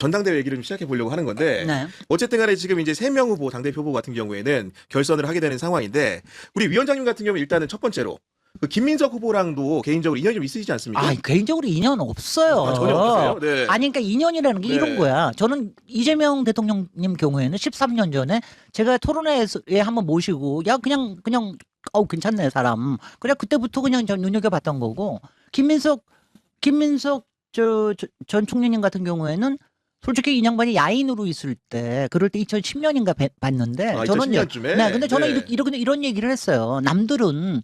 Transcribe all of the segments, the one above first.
전당대회 얘기를 좀 시작해 보려고 하는 건데 네. 어쨌든 간에 지금 이제 3명 후보 당대표 후보 같은 경우에는 결선을 하게 되는 상황인데 우리 위원장님 같은 경우는 일단은 첫 번째로 그 김민석 후보랑도 개인적으로 인연이 좀 있으시지 않습니까? 아, 개인적으로 인연 없어요. 아, 전혀 없으세요? 네. 아니, 그러니까 인연이라는 게 네. 이런 거야. 저는 이재명 대통령님 경우에는 13년 전에 제가 토론회에 한번 모시고, 야, 그냥, 괜찮네, 사람. 그래, 그때부터 그냥 전 눈여겨봤던 거고, 김민석 전 총리님 같은 경우에는 솔직히 이 양반이 야인으로 있을 때, 그럴 때 2010년인가 봤는데, 아, 저는 2010년쯤에? 네, 근데 저는 네. 이런 얘기를 했어요. 남들은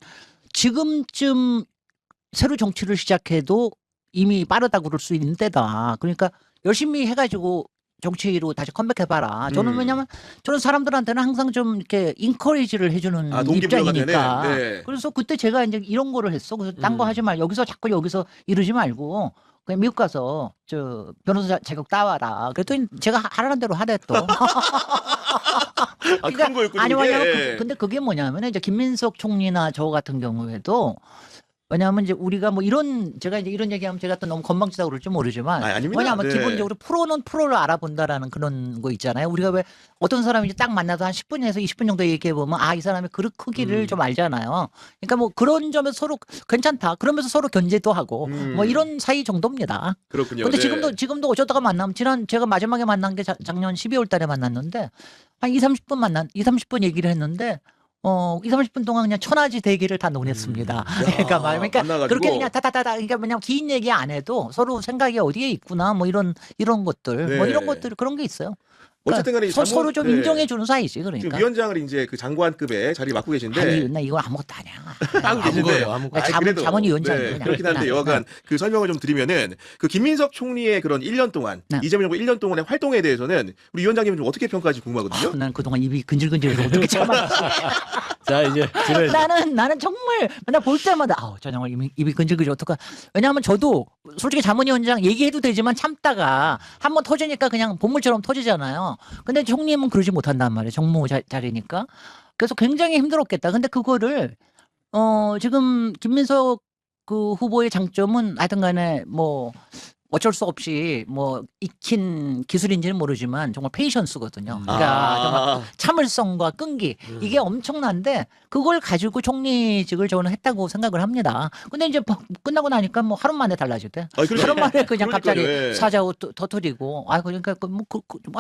지금쯤 새로 정치를 시작해도 이미 빠르다고 그럴 수 있는 때다. 그러니까 열심히 해가지고 정치로 다시 컴백해봐라. 저는 왜냐면 저는 사람들한테는 항상 좀 이렇게 인커리지를 해주는 동기부여가 입장이니까. 되는, 네. 그래서 그때 제가 이제 이런 거를 했어. 그래서 딴 거 하지 말고 여기서 이러지 말고 그냥 미국 가서 저 변호사 자격 따와라. 그랬더니 제가 하라는 대로 하래 또. 아, 그런 거였군요. 아니 왜냐면 이게. 근데 그게 뭐냐면 이제 김민석 총리나 저 같은 경우에도 왜냐하면 이제 우리가 뭐 제가 이제 이런 얘기하면 제가 또 너무 건방지다고 그럴지 모르지만 아니, 아닙니다. 왜냐하면 네. 기본적으로 프로는 프로를 알아본다라는 그런 거 있잖아요. 우리가 왜 어떤 사람이 이제 딱 만나서 한 10분에서 20분 정도 얘기해 보면 이 사람의 그릇 크기를 좀 알잖아요. 그러니까 뭐 그런 점에서 서로 괜찮다. 그러면서 서로 견제도 하고 뭐 이런 사이 정도입니다. 그렇군요. 근데 네. 지금도 어쩌다가 만나면 제가 마지막에 만난 게 작년 12월 달에 만났는데 한 2, 30분 얘기를 했는데 2, 30분 동안 그냥 천하지 대계를 다 논했습니다. 그러니까 만나가지고. 그렇게 그냥 다다다다 그러니까 그냥 긴 얘기 안 해도 서로 생각이 어디에 있구나 뭐 이런 것들 네. 뭐 이런 것들 그런 게 있어요. 어쨌든 간에 서로 좀 네. 인정해 주는 사이지 지금 그러니까. 위원장을 이제 그 장관급에 자리 맡고 계신데 아니 나 이거 아무것도 아니야. 하고 계신데 아무거예요. 자문위원장이에요. 그냥. 그렇긴 한데 여하간 그 설명을 좀 드리면은 그 김민석 총리의 그런 1년 동안 네. 이재명 정부 1년 동안의 활동에 대해서는 우리 위원장님은 좀 어떻게 평가하지 궁금하거든요. 난 그동안 입이 근질근질해서 어떻게 참아. 자 이제 나는 정말 맨날 볼 때마다 저 정말 입이 근질근질 어떡하. 왜냐하면 저도 솔직히 자문위원장 얘기해도 되지만 참다가 한번 터지니까 그냥 본물처럼 터지잖아요. 근데 총리님은 그러지 못한단 말이에요. 정무 자리니까. 그래서 굉장히 힘들었겠다. 근데 그거를 지금 김민석 그 후보의 장점은 하여튼간에 뭐 어쩔 수 없이 뭐 익힌 기술인지는 모르지만 정말 페이션스거든요. 그러니까 정말 참을성과 끈기 이게 엄청난데 그걸 가지고 총리직을 저는 했다고 생각을 합니다. 근데 이제 끝나고 나니까 뭐 하루 만에 달라지대. 그렇죠. 하루 만에 그냥 갑자기 그러니까요. 예. 사자고 터뜨리고 그러니까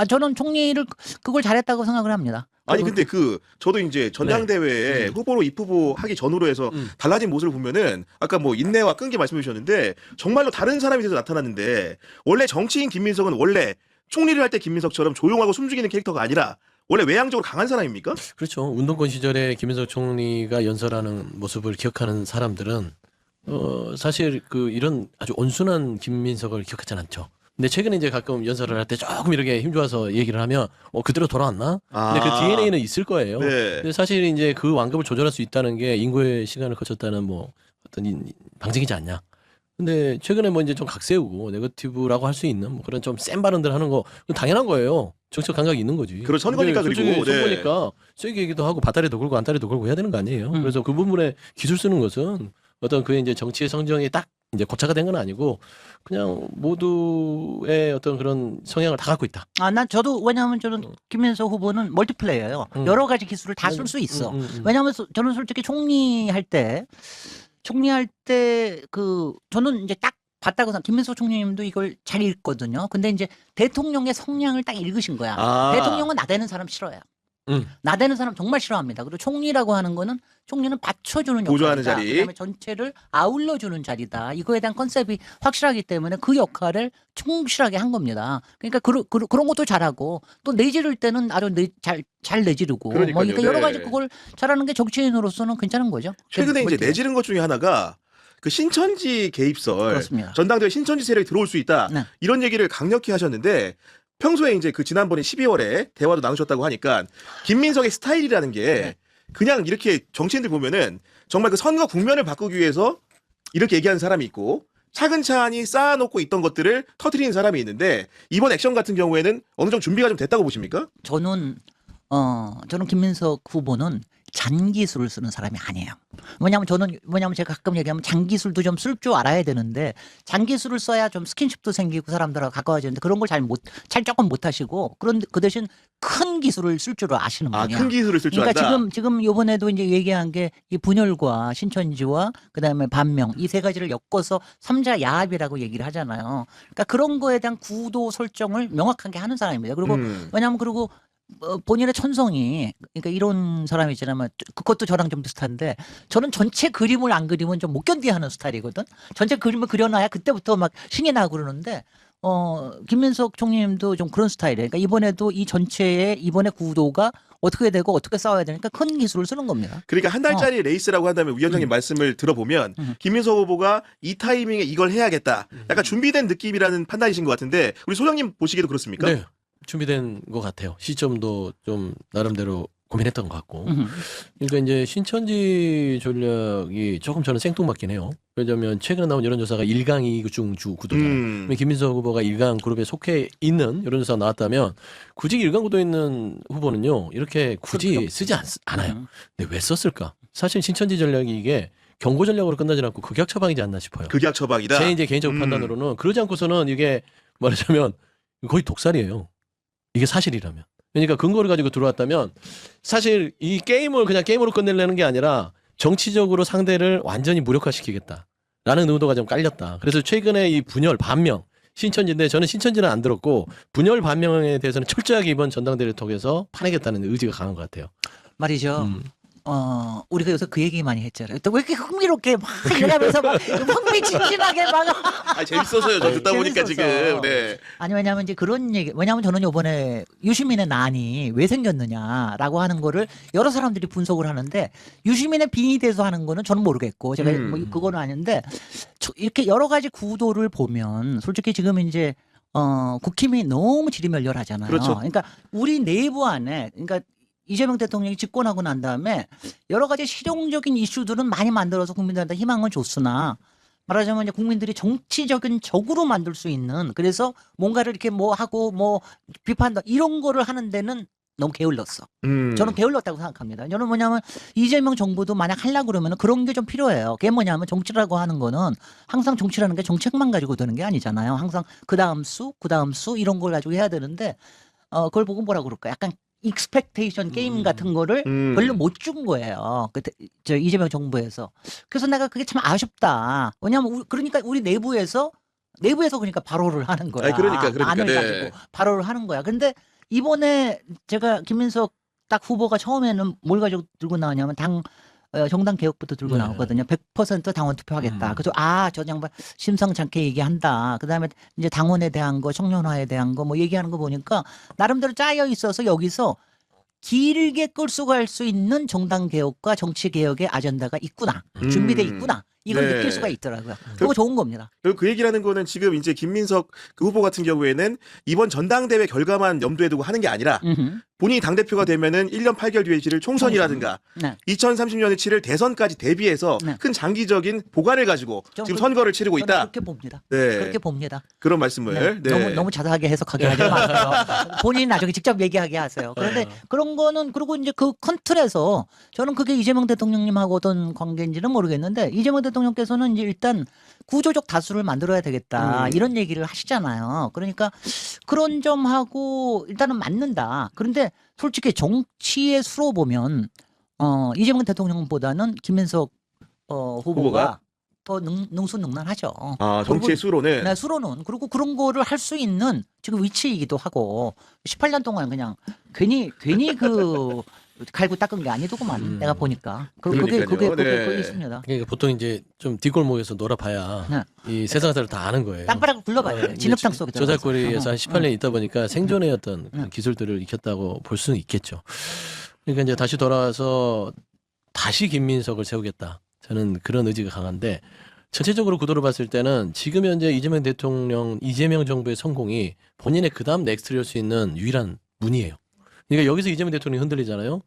저는 총리를 그걸 잘했다고 생각을 합니다. 아니 근데 저도 이제 전당대회에 후보로 입후보 하기 전으로 해서 달라진 모습을 보면은 아까 뭐 인내와 끈기 말씀해 주셨는데 정말로 다른 사람이 돼서 나타났는데 원래 정치인 김민석은 원래 총리를 할 때 김민석처럼 조용하고 숨죽이는 캐릭터가 아니라 원래 외향적으로 강한 사람입니까? 그렇죠. 운동권 시절에 김민석 총리가 연설하는 모습을 기억하는 사람들은 사실 이런 아주 온순한 김민석을 기억하지 않죠. 근데 최근에 이제 가끔 연설을 할 때 조금 이렇게 힘줘서 얘기를 하면 그대로 돌아왔나? 근데 그 DNA는 있을 거예요. 네. 근데 사실 이제 그 완급을 조절할 수 있다는 게 인고의 시간을 거쳤다는 뭐 어떤 방증이지 않냐? 근데 최근에 뭐 이제 좀 각세우고 네거티브라고 할 수 있는 뭐 그런 좀 센 발언들 하는 거 그건 당연한 거예요. 정치적 감각이 있는 거지. 그런 선거니까 근데 그리고, 솔직히 네. 선거니까 세게 얘기도 하고 밭다리도 걸고 안다리도 걸고 해야 되는 거 아니에요. 그래서 그 부분에 기술 쓰는 것은 어떤 그의 이제 정치의 성정이 딱 이제 고차가 된 건 아니고 그냥 모두의 어떤 그런 성향을 다 갖고 있다. 저도 왜냐하면 저는 김민석 후보는 멀티플레이어예요. 여러 가지 기술을 다 쓸 수 있어. 왜냐하면 저는 솔직히 총리할 때 저는 이제 딱 봤다고 생각. 김민석 총리님도 이걸 잘 읽거든요. 근데 이제 대통령의 성향을 딱 읽으신 거야. 대통령은 나대는 사람 싫어요. 나대는 사람 정말 싫어합니다. 그리고 총리라고 하는 거는 총리는 받쳐주는 보조하는 역할이다. 자리. 그다음에 전체를 아울러주는 자리다. 이거에 대한 컨셉이 확실하기 때문에 그 역할을 충실하게 한 겁니다. 그러니까 그런 것도 잘하고 또 내지를 때는 아주 잘 내지르고 그러니까요. 그러니까 여러 네. 가지 그걸 잘하는 게 정치인으로서는 괜찮은 거죠. 최근에 이제 뭐 내지른 것 중에 하나가 그 신천지 개입설, 그렇습니다. 전당대회 신천지 세력이 들어올 수 있다 네. 이런 얘기를 강력히 하셨는데 평소에 이제 지난번에 12월에 대화도 나누셨다고 하니까 김민석의 스타일이라는 게 그냥 이렇게 정치인들 보면은 정말 그 선거 국면을 바꾸기 위해서 이렇게 얘기하는 사람이 있고 차근차근히 쌓아놓고 있던 것들을 터트리는 사람이 있는데 이번 액션 같은 경우에는 어느 정도 준비가 좀 됐다고 보십니까? 저는 김민석 후보는 잔기술을 쓰는 사람이 아니에요. 뭐냐면 제가 가끔 얘기하면 장기술도 좀 쓸 줄 알아야 되는데 장기술을 써야 좀 스킨십도 생기고 사람들하고 가까워지는데 그런 걸 잘 조금 못 하시고 그런 그 대신 큰 기술을 쓸 줄 아시는 분이야. 큰 기술을 쓸 줄 그러니까 안다. 지금 요번에도 이제 얘기한 게 이 분열과 신천지와 그다음에 반명 이 세 가지를 엮어서 삼자 야합이라고 얘기를 하잖아요. 그러니까 그런 거에 대한 구도 설정을 명확하게 하는 사람입니다. 그리고 왜냐하면 그리고 본인의 천성이 그러니까 이런 사람이 있잖아요. 그것도 저랑 좀 비슷한데 저는 전체 그림을 안 그리면 좀 못 견디하는 스타일이거든. 전체 그림을 그려놔야 그때부터 막 신이 나고 그러는데 김민석 총리님도 좀 그런 스타일이에요. 그러니까 이번에도 이 전체의 이번의 구도가 어떻게 되고 어떻게 싸워야 되니까 큰 기술을 쓰는 겁니다. 그러니까 한 달짜리 레이스라고 한다면 위원장님 말씀을 들어보면 김민석 후보가 이 타이밍에 이걸 해야겠다. 약간 준비된 느낌이라는 판단이신 것 같은데 우리 소장님 보시기에도 그렇습니까? 네, 준비된 것 같아요. 시점도 좀 나름대로 고민했던 것 같고. 그러니까 이제 신천지 전략이 조금 저는 생뚱맞긴 해요. 왜냐하면 최근에 나온 여론조사가 1강 2중 구도잖아요. 김민석 후보가 1강 그룹에 속해 있는 여론조사가 나왔다면 굳이 1강 구도에 있는 후보는요. 이렇게 굳이 쓰지 않아요. 근데 왜 썼을까? 사실 신천지 전략이 이게 경고 전략으로 끝나지 않고 극약 처방이지 않나 싶어요. 극약 처방이다. 제 이제 개인적 판단으로는 그러지 않고서는 이게 말하자면 거의 독살이에요. 이게 사실이라면. 그러니까 근거를 가지고 들어왔다면 사실 이 게임을 그냥 게임으로 끝내려는 게 아니라 정치적으로 상대를 완전히 무력화시키겠다라는 의도가 좀 깔렸다. 그래서 최근에 이 분열 반명 신천지인데 저는 신천지는 안 들었고 분열 반명에 대해서는 철저하게 이번 전당대회를 통해서 파내겠다는 의지가 강한 것 같아요. 말이죠. 우리가 요새 그 얘기 많이 했잖아요. 또 왜 이렇게 흥미롭게 막 이러면서 막 흥미진진하게 막. 재밌어서요. 저 듣다 보니까 재밌어서. 지금. 네. 아니 왜냐면 이제 그런 얘기. 왜냐면 저는 이번에 유시민의 난이 왜 생겼느냐라고 하는 거를 여러 사람들이 분석을 하는데 유시민의 빈이 돼서 하는 거는 저는 모르겠고 제가 뭐 그거는 아닌데 이렇게 여러 가지 구도를 보면 솔직히 지금 이제 국힘이 너무 지리멸렬하잖아요. 그렇죠. 그러니까 우리 내부 안에 그러니까 이재명 대통령이 집권하고 난 다음에 여러 가지 실용적인 이슈들은 많이 만들어서 국민들한테 희망은 줬으나 말하자면 이제 국민들이 정치적인 적으로 만들 수 있는 그래서 뭔가를 이렇게 뭐 하고 뭐 비판다 이런 거를 하는 데는 너무 게을렀어. 저는 게을렀다고 생각합니다. 저는 뭐냐면 이재명 정부도 만약 하려고 그러면 그런 게 좀 필요해요. 그게 뭐냐면 정치라고 하는 거는 항상 정치라는 게 정책만 가지고 되는 게 아니잖아요. 항상 그다음 수 이런 걸 가지고 해야 되는데 그걸 보고 뭐라고 그럴까? 약간 익스펙테이션 게임 같은 거를 별로 못 준 거예요. 저 이재명 정부에서. 그래서 내가 그게 참 아쉽다. 왜냐하면 그러니까 우리 내부에서 그러니까 발호를 하는 거야. 그러니까, 안을 네. 가지고 발호를 하는 거야. 근데 이번에 제가 김민석 딱 후보가 처음에는 뭘 가지고 들고 나왔냐면 정당 개혁부터 들고 네. 나오거든요. 100% 당원 투표하겠다. 그래서 저 양반 심상찮게 얘기한다. 그다음에 이제 당원에 대한 거, 청년화에 대한 거 뭐 얘기하는 거 보니까 나름대로 짜여 있어서 여기서 길게 끌고 갈 수 있는 정당 개혁과 정치 개혁의 아젠다가 있구나. 준비돼 있구나. 이걸 네. 느낄 수가 있더라고요. 그거 좋은 겁니다. 그리고 그 얘기라는 거는 지금 이제 김민석 그 후보 같은 경우에는 이번 전당대회 결과만 염두에 두고 하는 게 아니라 본인이 당대표가 되면은 1년 8개월 뒤에 치를 총선이라든가 네. 2030년에 치를 대선까지 대비해서 네. 큰 장기적인 보관을 가지고 좀 지금 그- 선거를 치르고 저는 있다. 그렇게 봅니다. 네. 그렇게 봅니다. 그런 말씀을. 네. 너무 자세하게 해석하게 하지 마세요. 본인이 나중에 직접 얘기하게 하세요. 그런데 그런 거는 그리고 이제 그 큰 틀에서 저는 그게 이재명 대통령님하고 어떤 관계인지는 모르겠는데 이재명 대통령께서는 이제 일단 구조적 다수를 만들어야 되겠다 이런 얘기를 하시잖아요. 그러니까 그런 점하고 일단은 맞는다. 그런데 솔직히 정치의 수로 보면 이재명 대통령보다는 김민석 후보가 더 능수능란하죠. 정치의 수로는. 네, 수로는 그리고 그런 거를 할 수 있는 지금 위치이기도 하고 18년 동안 그냥 괜히 그 갈고 닦은 게 아니더구만 내가 보니까 그게 네. 있습니다. 그러니까 보통 이제 좀 뒷골목에서 놀아봐야 네. 이 세상 사를 다 아는 거예요. 땅바닥을 굴러봐야 돼요. 진흙탕 속에 들어가서. 저작거리에서 한 18년 있다 보니까 생존의 어떤 그 기술들을 익혔다고 볼 수는 있겠죠. 그러니까 이제 다시 돌아와서 다시 김민석을 세우겠다. 저는 그런 의지가 강한데 전체적으로 구도를 봤을 때는 지금 현재 이재명 정부의 성공이 본인의 그다음 넥스트를 할 수 있는 유일한 문이에요. 그러니까 여기서 이재명 대통령이 흔들리잖아요.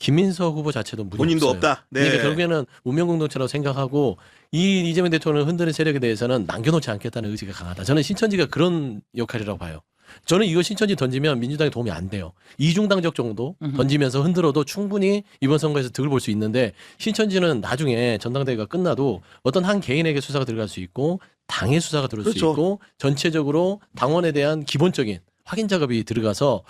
김민석 후보 자체도 문이 본인도 없어요. 없다. 네. 그러니까 결국에는 운명공동체라고 생각하고 이 이재명 대통령을 흔드는 세력에 대해서는 남겨놓지 않겠다는 의지가 강하다. 저는 신천지가 그런 역할이라고 봐요. 저는 이거 신천지 던지면 민주당에 도움이 안 돼요. 이중당적 정도 던지면서 흔들어도 충분히 이번 선거에서 득을 볼 수 있는데 신천지는 나중에 전당대회가 끝나도 어떤 한 개인에게 수사가 들어갈 수 있고 당의 수사가 들어올 수 그렇죠. 있고 전체적으로 당원에 대한 기본적인 확인 작업이 들어가서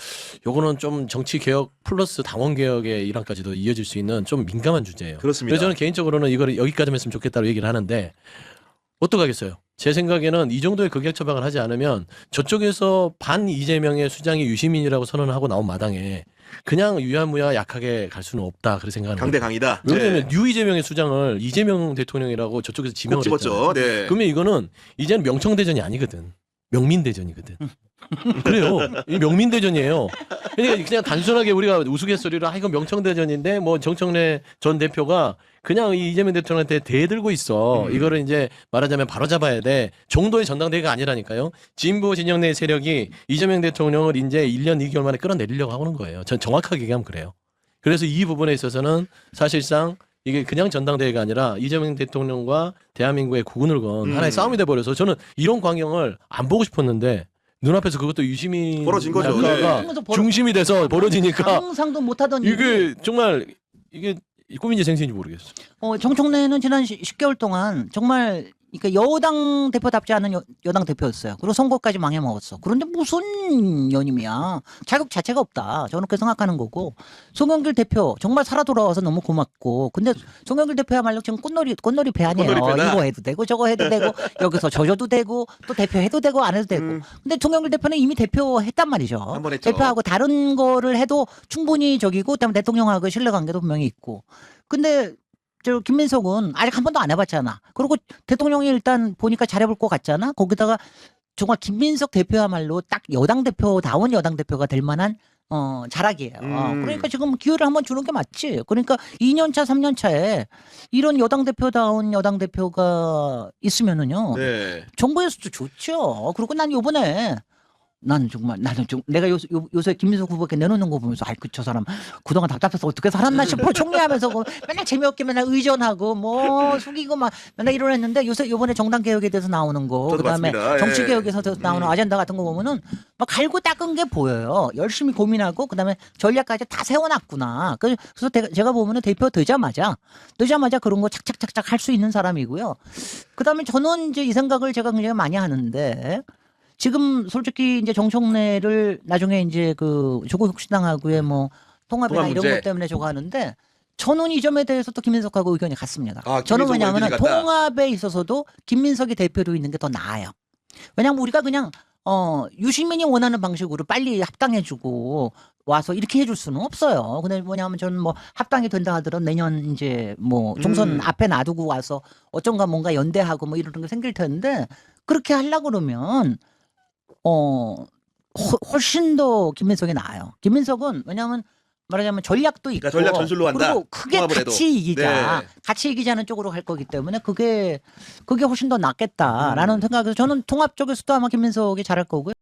요거는 좀 정치 개혁 플러스 당원 개혁의 일환까지도 이어질 수 있는 좀 민감한 주제예요. 그렇습니다. 그래서 저는 개인적으로는 이거를 여기까지만 했으면 좋겠다고 얘기를 하는데 어떡하겠어요? 제 생각에는 이 정도의 극약 처방을 하지 않으면 저쪽에서 반 이재명의 수장이 유시민이라고 선언하고 나온 마당에 그냥 유야무야 약하게 갈 수는 없다 그렇게 생각하는 거예요. 강대강이다. 왜냐하면 유 이재명의 수장을 이재명 대통령이라고 저쪽에서 지명을 꼭 했잖아요. 집었죠. 네. 그러면 이거는 이제는 명청대전이 아니거든. 명민대전이거든. 그래요. 이 명민대전이에요. 그러니까 그냥 단순하게 우리가 우스갯소리로 이건 명청대전인데 뭐 정청래 전 대표가 그냥 이 이재명 대통령한테 대들고 있어. 이거를 이제 말하자면 바로잡아야 돼. 정도의 전당대회가 아니라니까요. 진보 진영 내 세력이 이재명 대통령을 이제 1년 2개월 만에 끌어내리려고 하는 거예요. 전 정확하게 얘기하면 그래요. 그래서 이 부분에 있어서는 사실상 이게 그냥 전당대회가 아니라 이재명 대통령과 대한민국의 국운을 건 하나의 싸움이 돼버려서 저는 이런 광경을 안 보고 싶었는데 눈앞에서 그것도 유시민 벌어진 거죠. 작가가 네. 중심이 돼서 벌어지니까 상상도 못하던 일이 이게 정말 이게 꿈인지 생신인지 모르겠어. 정청래는 지난 10개월 동안 정말 그러니까 여당 대표답지 않은 여당 대표였어요. 그리고 선거까지 망해먹었어. 그런데 무슨 연임이야. 자격 자체가 없다. 저는 그렇게 생각하는 거고. 송영길 대표 정말 살아 돌아와서 너무 고맙고. 근데 송영길 대표야말로 지금 꽃놀이 배 아니에요. 꽃놀이배다. 이거 해도 되고 저거 해도 되고 여기서 져줘도 되고 또 대표 해도 되고 안 해도 되고. 근데 송영길 대표는 이미 대표했단 말이죠. 한번 했죠. 대표하고 다른 거를 해도 충분히 저기고 그다음에 대통령하고 신뢰관계도 분명히 있고. 근데 저 김민석은 아직 한 번도 안 해봤잖아. 그리고 대통령이 일단 보니까 잘해볼 것 같잖아. 거기다가 정말 김민석 대표야말로 딱 여당 대표다운 여당 대표가 될 만한 자락이에요. 그러니까 지금 기회를 한번 주는 게 맞지. 그러니까 2년 차, 3년 차에 이런 여당 대표다운 여당 대표가 있으면은요. 네. 정부에서도 좋죠. 그리고 난 요번에 나는 좀 내가 요새 김민석 후보께 내놓는 거 보면서 아이 저 사람 그동안 답답해서 어떻게 살았나 싶어 총리하면서 맨날 재미없게 맨날 의전하고 뭐 숙이고 막 맨날 이러했는데 요번에 정당 개혁에 대해서 나오는 거 저도 그다음에 봤습니다. 정치 예. 개혁에서 나오는 아젠다 같은 거 보면은 막 갈고 닦은 게 보여요. 열심히 고민하고 그다음에 전략까지 다 세워놨구나. 그래서 제가 보면은 대표 되자마자 그런 거 착착착착 할 수 있는 사람이고요. 그다음에 저는 이제 이 생각을 제가 굉장히 많이 하는데. 지금 솔직히 이제 정청래를 나중에 이제 그 조국혁신당하고의 뭐 통합이나 통합 이런 문제. 것 때문에 저거 하는데 저는 이 점에 대해서 또 김민석하고 의견이 같습니다. 아, 저는 김민석 왜냐하면 의견이 같다. 통합에 있어서도 김민석이 대표로 있는 게 더 나아요. 왜냐하면 우리가 그냥 유시민이 원하는 방식으로 빨리 합당해주고 와서 이렇게 해줄 수는 없어요. 근데 뭐냐면 저는 뭐 합당이 된다 하더라도 내년 이제 뭐 총선 앞에 놔두고 와서 어쩐가 뭔가 연대하고 뭐 이런 게 생길 텐데 그렇게 하려고 그러면 훨씬 더 김민석이 나아요. 김민석은 왜냐하면 말하자면 전략도 있고 그러니까 전략 전술로 한다. 그리고 크게 통합을 해도. 같이 이기자. 네. 같이 이기자는 쪽으로 갈 거기 때문에 그게 훨씬 더 낫겠다라는 생각에서 저는 통합 쪽에서도 아마 김민석이 잘할 거고요.